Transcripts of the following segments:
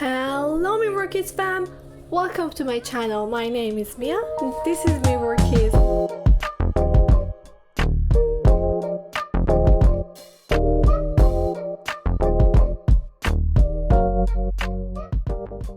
Hello Mirror Kids fam! Welcome to my channel. My name is Mia and this is Mirror Kids.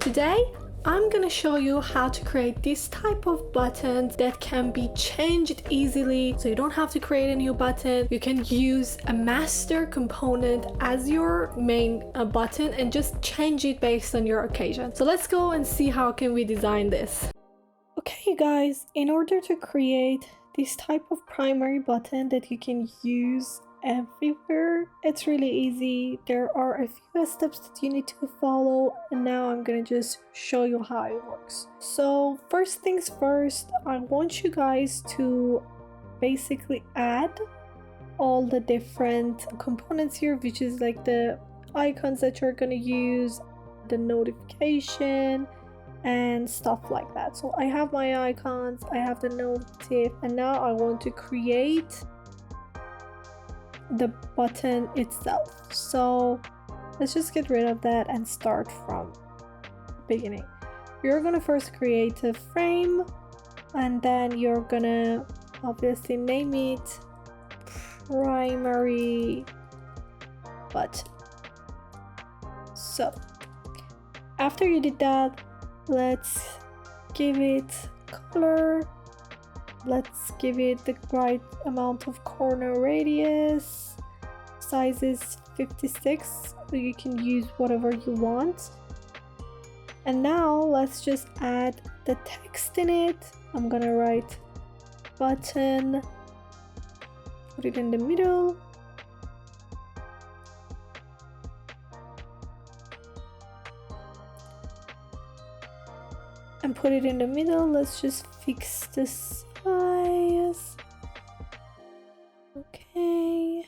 Today I'm gonna show you how to create this type of buttons that can be changed easily, so you don't have to create a new button. You can use a master component as your main button and just change it based on your occasion. So let's go and see how can we design this. Okay you guys, in order to create this type of primary button that you can use everywhere, it's really easy. There are a few steps that you need to follow, and now I'm gonna just show you how it works. So first things first, I want you guys to basically add all the different components here, which is like the icons that you're gonna use, the notification and stuff like that. So I have my icons, I have the notif, and now I want to create the button itself. So let's just get rid of that and start from the beginning. You're gonna first create a frame and then you're gonna obviously name it primary button. So after you did that, let's give it color. Let's give it the right amount of corner radius. Size is 56, so you can use whatever you want. And now let's just add the text in it. I'm gonna write button, put it in the middle. And put it in the middle. Let's just fix this. Okay,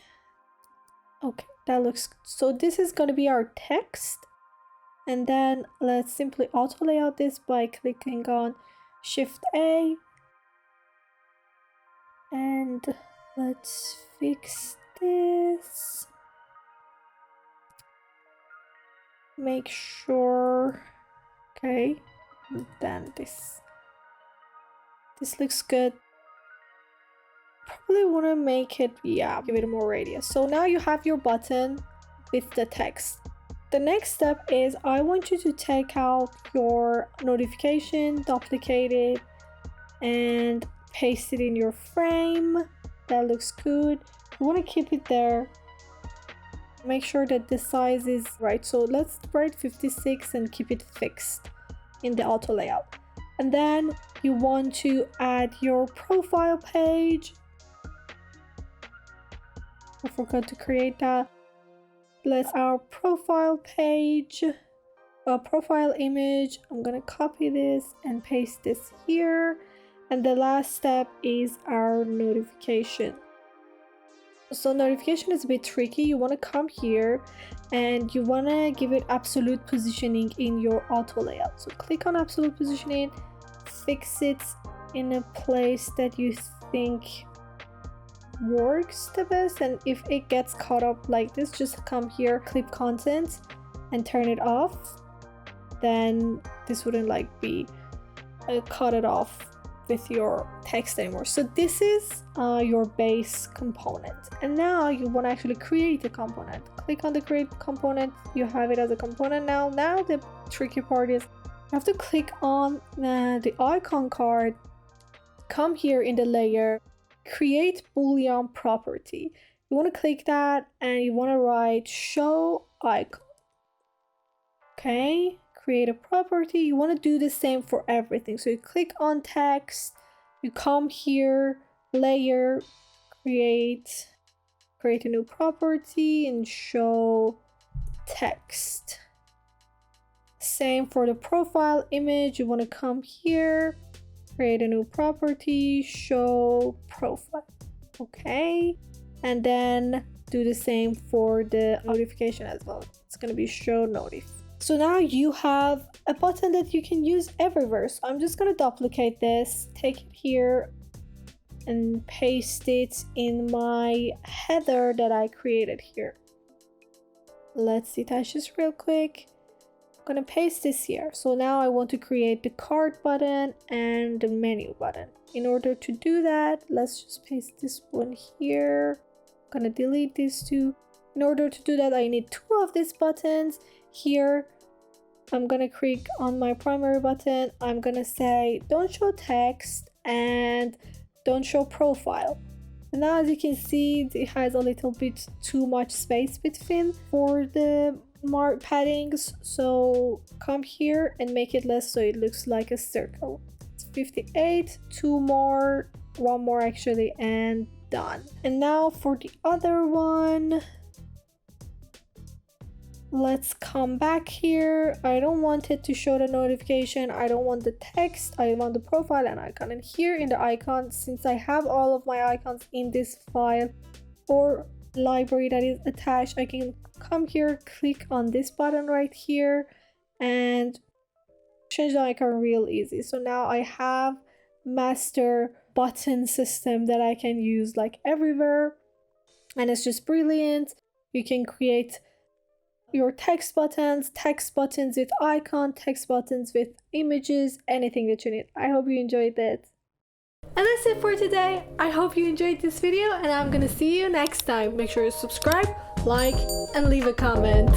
that looks good. So this is going to be our text, and then let's simply auto layout this by clicking on Shift A, and let's fix this. Make sure, okay, and then this looks good. Probably want to make it, yeah, give it more radius. So now you have your button with the text. The next step is I want you to take out your notification, duplicate it, and paste it in your frame. That looks good. You want to keep it there. Make sure that the size is right. So let's write 56 and keep it fixed in the auto layout. And then you want to add your profile page. I forgot to create that. Let's our profile page, a profile image. I'm gonna copy this and paste this here. And the last step is our notification. So notification is a bit tricky. You want to come here and you want to give it absolute positioning in your auto layout. So click on absolute positioning, fix it in a place that you think works the best, and if it gets caught up like this, just come here, clip content and turn it off. Then this wouldn't like be cut it off with your text anymore. So this is your base component, and now you want to actually create a component. Click on the create component. You have it as a component now. Now the tricky part is you have to click on the icon card, come here in the layer, create boolean property. You want to click that and you want to write show icon. Okay, create a property. You want to do the same for everything. So you click on text, you come here, layer, create a new property and show text. Same for the profile image. You want to come here, create a new property, show profile. Okay, and then do the same for the notification as well. It's going to be show notif. So now you have a button that you can use everywhere. So I'm just going to duplicate this, take it here and paste it in my header that I created here. Let's detach this real quick. gonna paste this here. So now I want to create the card button and the menu button. In order to do that, let's just paste this one here. I'm gonna delete these two. In order to do that, I need 2 of these buttons. Here, I'm gonna click on my primary button. I'm gonna say don't show text and don't show profile. And now as you can see, it has a little bit too much space between for the paddings. So come here and make it less so it looks like a circle. It's 58, 2 more, 1 more actually, and done. And now for the other one, let's come back here. I don't want it to show the notification. I don't want the text. I want the profile and icon. And here in the icon, since I have all of my icons in this file or library that is attached, I can come here, click on this button right here and change the icon real easy. So now I have master button system that I can use like everywhere, and it's just brilliant. You can create your text buttons with icon, text buttons with images, anything that you need. I hope you enjoyed it. And that's it for today. I hope you enjoyed this video and I'm gonna see you next time. Make sure you subscribe, like, and leave a comment.